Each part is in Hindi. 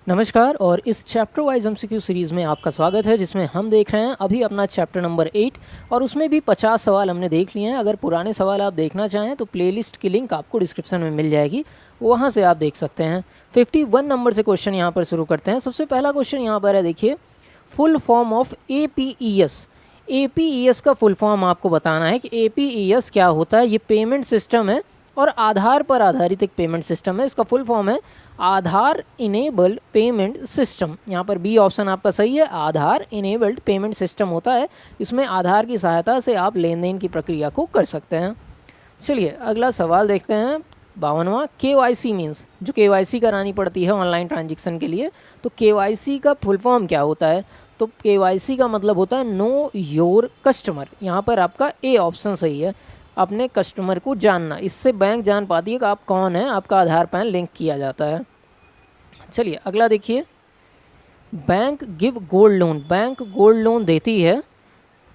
नमस्कार और इस चैप्टर वाइज एमसीक्यू सीरीज़ में आपका स्वागत है, जिसमें हम देख रहे हैं अभी अपना चैप्टर नंबर 8 और उसमें भी 50 सवाल हमने देख लिए हैं। अगर पुराने सवाल आप देखना चाहें तो प्लेलिस्ट की लिंक आपको डिस्क्रिप्शन में मिल जाएगी, वहाँ से आप देख सकते हैं। 51 नंबर से क्वेश्चन यहाँ पर शुरू करते हैं। सबसे पहला क्वेश्चन यहाँ पर है, देखिए, full form of APES। APES का फुल फॉर्म आपको बताना है कि APES क्या होता है। ये पेमेंट सिस्टम है और आधार पर आधारित एक पेमेंट सिस्टम है। इसका फुल फॉर्म है आधार इनेबल्ड पेमेंट सिस्टम। यहाँ पर बी ऑप्शन आपका सही है, आधार इनेबल्ड पेमेंट सिस्टम होता है। इसमें आधार की सहायता से आप लेन देन की प्रक्रिया को कर सकते हैं। चलिए अगला सवाल देखते हैं, 52वां। KYC मीन्स, जो KYC करानी पड़ती है ऑनलाइन ट्रांजेक्शन के लिए, तो KYC का फुल फॉर्म क्या होता है? तो KYC का मतलब होता है नो योर कस्टमर। यहाँ पर आपका ए ऑप्शन सही है, अपने कस्टमर को जानना। इससे बैंक जान पाती है कि आप कौन हैं, आपका आधार पैन लिंक किया जाता है। चलिए अगला देखिए, bank give gold loan. Bank gold loan देती है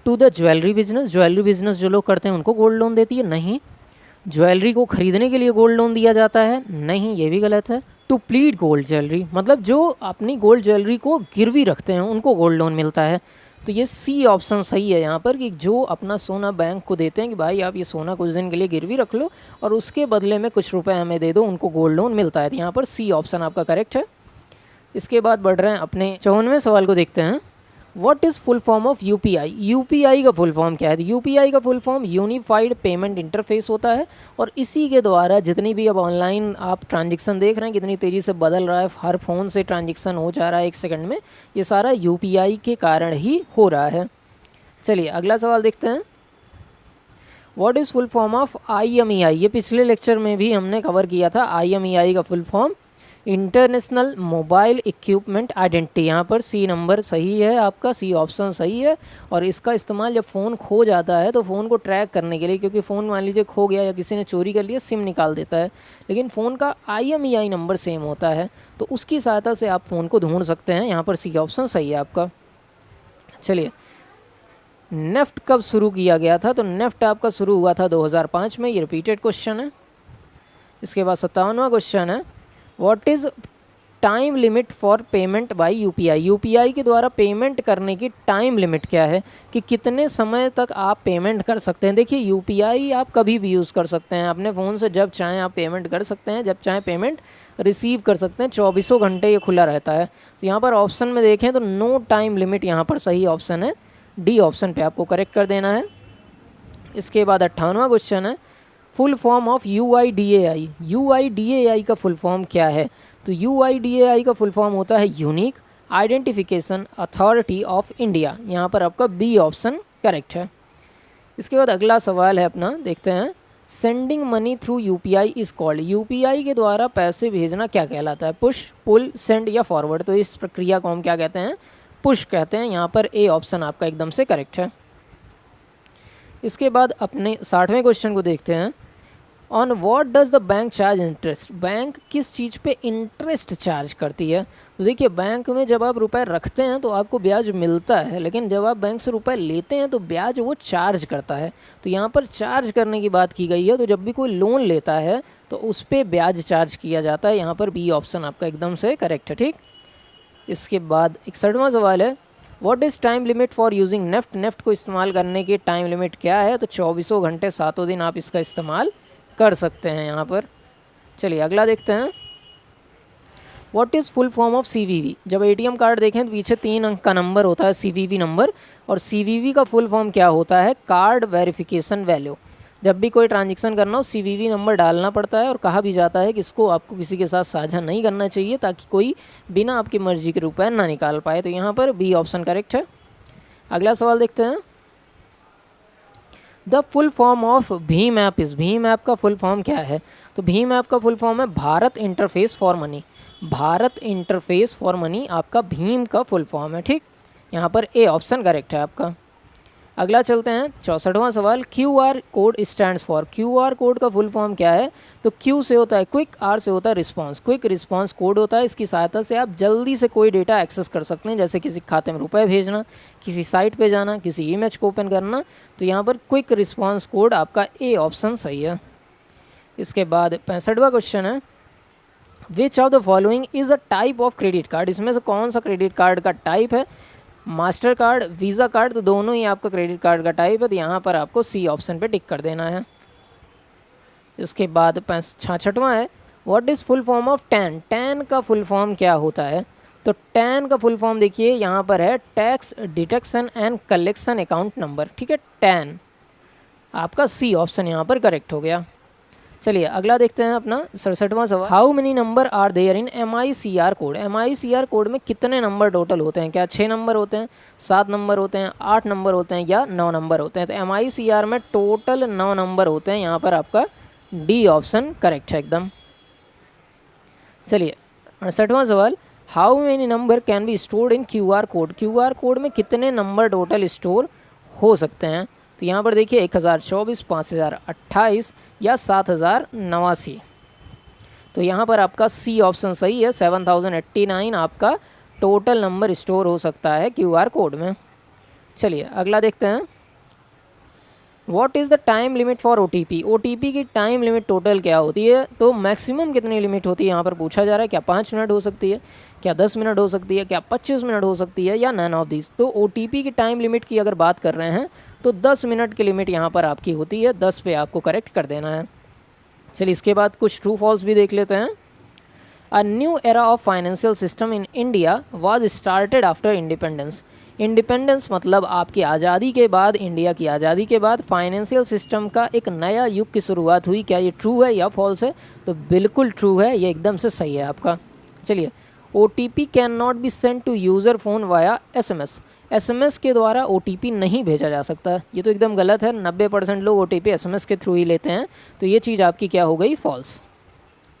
to the jewellery business. Jewellery business जो लोग करते हैं उनको गोल्ड लोन देती है? नहीं। ज्वेलरी को खरीदने के लिए गोल्ड लोन दिया जाता है? नहीं, ये भी गलत है। टू प्लीड गोल्ड ज्वेलरी, मतलब जो अपनी गोल्ड ज्वेलरी को गिरवी रखते हैं उनको गोल्ड लोन मिलता है। तो ये सी ऑप्शन सही है यहाँ पर, कि जो अपना सोना बैंक को देते हैं कि भाई आप ये सोना कुछ दिन के लिए गिरवी रख लो और उसके बदले में कुछ रुपए हमें दे दो, उनको गोल्ड लोन मिलता है। तो यहाँ पर सी ऑप्शन आपका करेक्ट है। इसके बाद बढ़ रहे हैं अपने 54वें सवाल को देखते हैं। What is full form of UPI? UPI का फुल फॉर्म क्या है? तो UPI का full form unified payment interface होता है और इसी के द्वारा जितनी भी अब ऑनलाइन आप ट्रांजेक्शन देख रहे हैं, कितनी तेज़ी से बदल रहा है, हर फ़ोन से ट्रांजेक्शन हो जा रहा है 1 सेकंड में, ये सारा UPI के कारण ही हो रहा है। चलिए अगला सवाल देखते हैं। What is full form of IMEI? ये पिछले लेक्चर में भी हमने कवर किया था। IMEI का full form international mobile equipment identity. यहाँ पर सी नंबर सही है आपका, सी ऑप्शन सही है। और इसका इस्तेमाल जब फ़ोन खो जाता है तो फ़ोन को ट्रैक करने के लिए, क्योंकि फ़ोन मान लीजिए खो गया या किसी ने चोरी कर लिया, सिम निकाल देता है, लेकिन फ़ोन का IMEI नंबर सेम होता है, तो उसकी सहायता से आप फ़ोन को ढूंढ सकते हैं। यहाँ पर सी ऑप्शन सही है आपका। चलिए, नेफ्ट कब शुरू किया गया था? तो नेफ्ट आपका शुरू हुआ था 2005 में। ये रिपीटेड क्वेश्चन है। इसके बाद 57वां क्वेश्चन है, what is time limit for payment by UPI? UPI के द्वारा पेमेंट करने की टाइम लिमिट क्या है, कि कितने समय तक आप पेमेंट कर सकते हैं? देखिए UPI आप कभी भी यूज़ कर सकते हैं अपने फ़ोन से, जब चाहें आप पेमेंट कर सकते हैं, जब चाहें पेमेंट रिसीव कर सकते हैं। 24 घंटे ये खुला रहता है। तो यहाँ पर ऑप्शन में देखें तो नो टाइम लिमिट यहाँ पर सही ऑप्शन है, डी ऑप्शन पे आपको करेक्ट कर देना है। इसके बाद 58वां क्वेश्चन है, full form of UIDAI। UIDAI का फुल फॉर्म क्या है? तो UIDAI का फुल फॉर्म होता है unique identification authority of India. यहाँ पर आपका बी ऑप्शन करेक्ट है। इसके बाद अगला सवाल है अपना, देखते हैं। Sending money through UPI is called. UPI के द्वारा पैसे भेजना क्या कहलाता है? पुश, पुल, सेंड या फॉरवर्ड? तो इस प्रक्रिया को हम क्या कहते हैं? पुश कहते हैं। यहाँ पर ए ऑप्शन आपका एकदम से करेक्ट है। इसके बाद अपने 60वें क्वेश्चन को देखते हैं। On what does the bank charge interest? Bank किस चीज़ पे इंटरेस्ट चार्ज करती है? तो देखिए, बैंक में जब आप रुपए रखते हैं तो आपको ब्याज मिलता है, लेकिन जब आप बैंक से रुपए लेते हैं तो ब्याज वो चार्ज करता है। तो यहाँ पर चार्ज करने की बात की गई है। तो जब भी कोई लोन लेता है तो उस पर ब्याज चार्ज किया जाता है। यहाँ पर बी ऑप्शन आपका एकदम से करेक्ट है। ठीक। इसके बाद 61वां सवाल है, what is time limit for using NEFT? NEFT को इस्तेमाल करने की टाइम लिमिट क्या है? तो 24 घंटे 7 दिन आप इसका इस्तेमाल कर सकते हैं यहाँ पर। चलिए अगला देखते हैं। What is full form of CVV? जब ATM कार्ड देखें तो पीछे 3 अंक का नंबर होता है, CVV नंबर। और CVV का फुल फॉर्म क्या होता है? Card verification value. जब भी कोई ट्रांजेक्शन करना हो CVV नंबर डालना पड़ता है, और कहा भी जाता है कि इसको आपको किसी के साथ साझा नहीं करना चाहिए, ताकि कोई बिना आपकी मर्जी के रुपए ना निकाल पाए। तो यहाँ पर बी ऑप्शन करेक्ट है। अगला सवाल देखते हैं। The full form of Bhim app is. Bhim app का फुल फॉर्म क्या है? तो भीम ऐप का फुल फॉर्म है Bharat interface for money. Bharat interface for money आपका भीम का फुल फॉर्म है। ठीक। यहाँ पर ए ऑप्शन करेक्ट है आपका। अगला चलते हैं, 64वां सवाल। QR code stands for. QR code का फुल फॉर्म क्या है? तो Q से होता है क्विक, R से होता है रिस्पॉन्स। क्विक रिस्पॉन्स कोड होता है। इसकी सहायता से आप जल्दी से कोई डेटा एक्सेस कर सकते हैं, जैसे किसी खाते में रुपए भेजना, किसी साइट पे जाना, किसी इमेज को ओपन करना। तो यहाँ पर क्विक रिस्पॉन्स कोड आपका ए ऑप्शन सही है। इसके बाद 65वां क्वेश्चन है, which of the following is a type of credit card, इसमें से कौन सा क्रेडिट कार्ड का टाइप है, मास्टर कार्ड, वीज़ा कार्ड, तो दोनों ही आपका क्रेडिट कार्ड का टाइप है, तो यहाँ पर आपको सी ऑप्शन पे टिक कर देना है। इसके बाद 66वां है, what is full form of tan, tan का फुल फॉर्म क्या होता है, तो टैन का फुल फॉर्म देखिए यहाँ पर है tax deduction and collection account number, ठीक है, टैन, आपका सी ऑप्शन यहाँ पर करेक्ट हो गया। चलिए अगला देखते हैं अपना 67वां सवाल, how many number are there in MICR code, MICR code में कितने नंबर टोटल होते हैं, क्या 6 नंबर होते हैं, 7 नंबर होते हैं, 8 नंबर होते हैं या 9 नंबर होते हैं, तो MICR में टोटल 9 नंबर होते हैं, यहाँ पर आपका डी ऑप्शन करेक्ट है एकदम। चलिए 68वां सवाल, how many number can be stored in QR code, QR code में कितने नंबर टोटल स्टोर हो सकते हैं, तो यहाँ पर देखिए 1024, 5028 या 7089, तो यहाँ पर आपका सी ऑप्शन सही है, 7089 आपका टोटल नंबर स्टोर हो सकता है QR कोड में। चलिए अगला देखते हैं, what is the time limit for OTP, OTP की टाइम लिमिट टोटल क्या होती है, तो मैक्सिमम कितनी लिमिट होती है यहाँ पर पूछा जा रहा है, क्या 5 मिनट हो सकती है, क्या 10 मिनट हो सकती है, क्या 25 मिनट हो सकती है या नन ऑफ दिस, तो OTP की टाइम लिमिट की अगर बात कर रहे हैं तो 10 मिनट की लिमिट यहाँ पर आपकी होती है, 10 पे आपको करेक्ट कर देना है। चलिए इसके बाद कुछ ट्रू फॉल्स भी देख लेते हैं। A new era of financial system in India was started after independence, independence मतलब आपकी आज़ादी के बाद, इंडिया की आज़ादी के बाद फाइनेंशियल सिस्टम का एक नया युग की शुरुआत हुई, क्या ये ट्रू है या फॉल्स है, तो बिल्कुल ट्रू है, ये एकदम से सही है आपका। चलिए OTP can not be send to user phone via SMS, SMS के द्वारा OTP नहीं भेजा जा सकता, ये तो एकदम गलत है, 90% लोग OTP SMS के थ्रू ही लेते हैं, तो ये चीज़ आपकी क्या हो गई, फॉल्स।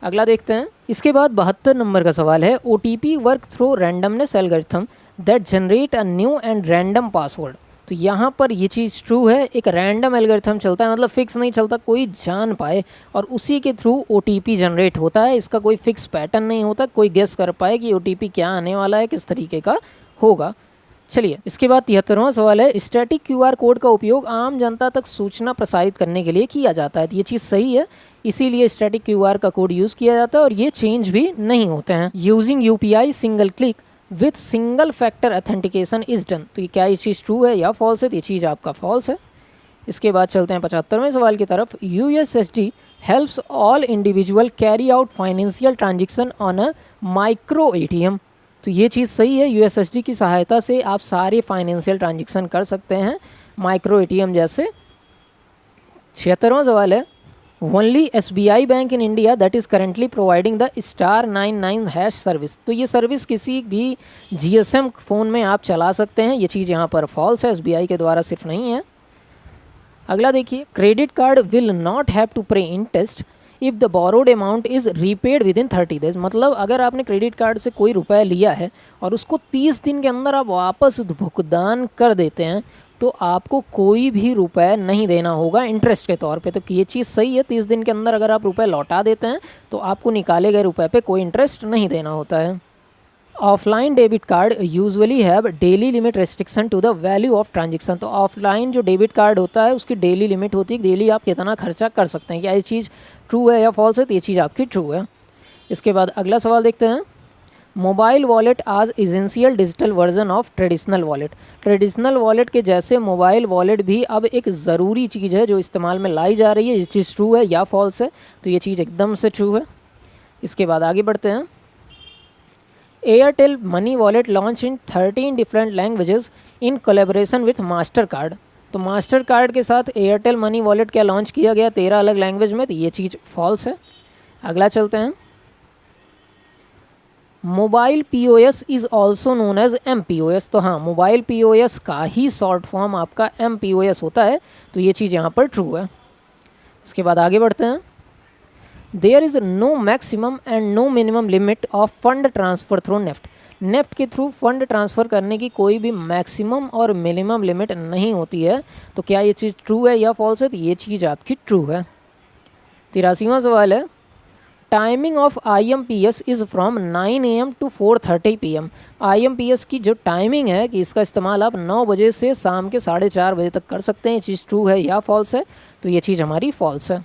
अगला देखते हैं, इसके बाद 72 नंबर का सवाल है, OTP work through randomness algorithm that generate a new and random password, तो यहाँ पर ये चीज़ ट्रू है, एक रैंडम एल्गोरिथम चलता है, मतलब फिक्स नहीं चलता, कोई जान पाए और उसी के थ्रू OTP जनरेट होता है, इसका कोई फिक्स पैटर्न नहीं होता, कोई गेस कर पाए कि OTP क्या आने वाला है, किस तरीके का होगा। चलिए इसके बाद 73वां सवाल है, स्टैटिक QR कोड का उपयोग आम जनता तक सूचना प्रसारित करने के लिए किया जाता है, तो ये चीज़ सही है, इसीलिए स्टैटिक QR का कोड यूज़ किया जाता है और ये चेंज भी नहीं होते हैं। Using UPI single click with single factor authentication is done, तो ये क्या ये चीज़ ट्रू है या फॉल्स है, तो ये चीज़ आपका फॉल्स है। इसके बाद चलते हैं 75वें सवाल की तरफ, USSD helps all individual carry out financial transaction on a micro ATM, तो ये चीज़ सही है, USSD की सहायता से आप सारे फाइनेंशियल ट्रांजेक्शन कर सकते हैं माइक्रो ATM जैसे। 76वां सवाल है, only SBI bank in India that is currently providing the *99# service, तो ये सर्विस किसी भी GSM फ़ोन में आप चला सकते हैं, ये चीज़ यहाँ पर फॉल्स है, SBI के द्वारा सिर्फ नहीं है। अगला देखिए, credit card will not have to pay interest if the borrowed amount is repaid within 30 days, मतलब अगर आपने क्रेडिट कार्ड से कोई रुपया लिया है और उसको 30 दिन के अंदर आप वापस भुगतान कर देते हैं तो आपको कोई भी रुपए नहीं देना होगा इंटरेस्ट के तौर पे, तो ये चीज़ सही है, 30 दिन के अंदर अगर आप रुपए लौटा देते हैं तो आपको निकाले गए रुपए पे कोई इंटरेस्ट नहीं देना होता है। Offline debit card usually have daily limit restriction to the value of transaction, तो ऑफलाइन जो डेबिट कार्ड होता है उसकी डेली लिमिट होती है, डेली आप कितना खर्चा कर सकते हैं, क्या ये चीज़ ट्रू है या फॉल्स है, तो ये चीज़ आपकी ट्रू है। इसके बाद अगला सवाल देखते हैं, मोबाइल वॉलेट आज essential digital version of traditional wallet, traditional wallet के जैसे मोबाइल वॉलेट भी अब एक ज़रूरी चीज़ है जो इस्तेमाल में लाई जा रही है, ये चीज़ ट्रू है या फॉल्स है, तो ये चीज़ एकदम से ट्रू है। इसके बाद आगे बढ़ते हैं, Airtel money wallet launch in 13 different languages in collaboration with master card, तो मास्टर कार्ड के साथ एयरटेल मनी वॉलेट क्या लॉन्च किया गया 13 अलग लैंग्वेज में, तो ये चीज़ फॉल्स है। अगला चलते हैं, mobile POS is also known as MPOS, तो हाँ मोबाइल POS का ही शॉर्ट फॉर्म आपका MPOS होता है, तो ये चीज़ यहाँ पर ट्रू है। इसके बाद आगे बढ़ते हैं, there is no maximum and no minimum limit of fund transfer through NEFT, NEFT के थ्रू फंड ट्रांसफ़र करने की कोई भी मैक्सिमम और मिनिमम लिमिट नहीं होती है, तो क्या ये चीज़ ट्रू है या फॉल्स है, तो ये चीज़ आपकी ट्रू है। 83वां सवाल है, timing of IMPS is from 9 AM to 4:30 PM, IMPS की जो टाइमिंग है कि इसका इस्तेमाल आप 9 बजे से शाम के 4:30 बजे तक कर सकते हैं, ये चीज़ ट्रू है या फॉल्स है, तो ये चीज़ हमारी फॉल्स है।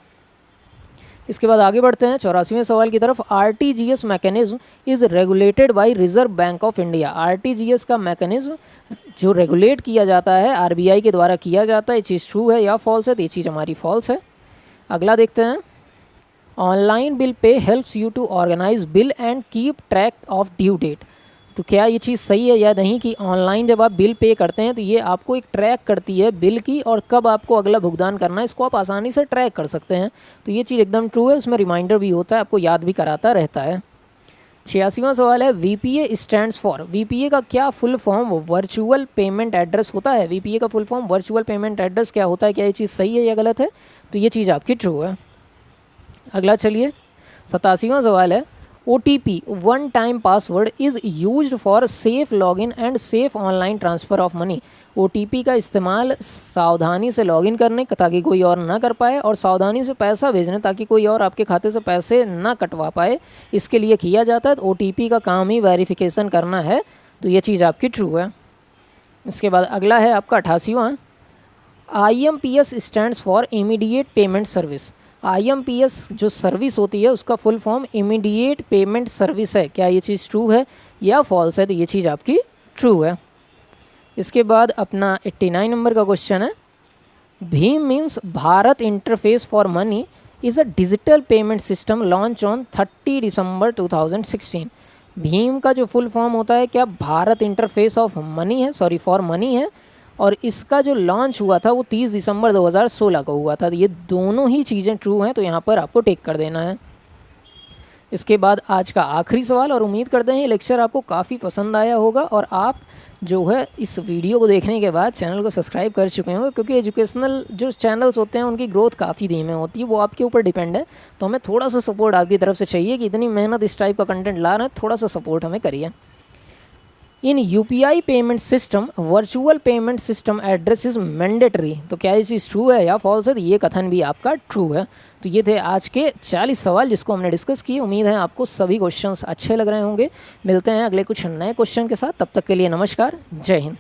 इसके बाद आगे बढ़ते हैं 84वें सवाल की तरफ। RTGS mechanism is regulated by reserve bank of India. RTGS का मैकेनिज्म जो रेगुलेट किया जाता है आरबीआई के द्वारा किया जाता है, ये चीज़ ट्रू है या फॉल्स है? तो ये चीज़ हमारी फॉल्स है। अगला देखते हैं। Online bill pay helps you to organise bill and keep track of due date. तो क्या ये चीज़ सही है या नहीं कि ऑनलाइन जब आप बिल पे करते हैं तो ये आपको एक ट्रैक करती है बिल की और कब आपको अगला भुगतान करना है, इसको आप आसानी से ट्रैक कर सकते हैं। तो ये चीज़ एकदम ट्रू है, उसमें रिमाइंडर भी होता है, आपको याद भी कराता रहता है। 86वां सवाल है वीपीए स्टैंड्स फॉर। वीपीए का क्या full form virtual payment address होता है? वीपीए का full form virtual payment address क्या होता है? क्या ये चीज़ सही है या गलत है? तो ये चीज़ आपकी ट्रू है। अगला चलिए 87वां सवाल है। OTP one time password is used for safe login and safe online transfer of money. OTP का इस्तेमाल सावधानी से लॉगिन करने ताकि कोई और ना कर पाए और सावधानी से पैसा भेजने ताकि कोई और आपके खाते से पैसे ना कटवा पाए, इसके लिए किया जाता है। तो OTP का काम ही वेरिफिकेशन करना है, तो ये चीज़ आपकी ट्रू है। इसके बाद अगला है आपका 88वां। IMPS stands for immediate payment service. IMPS जो सर्विस होती है उसका full form immediate payment service है। क्या ये चीज़ ट्रू है या फॉल्स है? तो ये चीज़ आपकी ट्रू है। इसके बाद अपना 89 नंबर का क्वेश्चन है। Bhim means Bharat interface for money is a digital payment system launch on 30 दिसंबर 2016। भीम का जो फुल फॉर्म होता है क्या भारत इंटरफेस ऑफ मनी है, सॉरी फॉर मनी है, और इसका जो लॉन्च हुआ था वो 30 दिसंबर 2016 को हुआ था। ये दोनों ही चीज़ें ट्रू हैं, तो यहाँ पर आपको टिक कर देना है। इसके बाद आज का आखिरी सवाल, और उम्मीद करते हैं ये लेक्चर आपको काफ़ी पसंद आया होगा और आप जो है इस वीडियो को देखने के बाद चैनल को सब्सक्राइब कर चुके होंगे, क्योंकि एजुकेशनल जो चैनल्स होते हैं उनकी ग्रोथ काफ़ी धीमे होती है, वो आपके ऊपर डिपेंड है। तो हमें थोड़ा सा सपोर्ट आपकी तरफ से चाहिए कि इतनी मेहनत इस टाइप का कंटेंट ला रहे हैं, थोड़ा सा सपोर्ट हमें करिए। इन UPI payment system virtual payment system address is mandatory. तो क्या ये चीज़ ट्रू है या फॉल्स है? तो ये कथन भी आपका ट्रू है। तो ये थे आज के 40 सवाल जिसको हमने डिस्कस किए। उम्मीद है आपको सभी क्वेश्चंस अच्छे लग रहे होंगे। मिलते हैं अगले कुछ नए क्वेश्चन के साथ, तब तक के लिए नमस्कार, जय हिंद।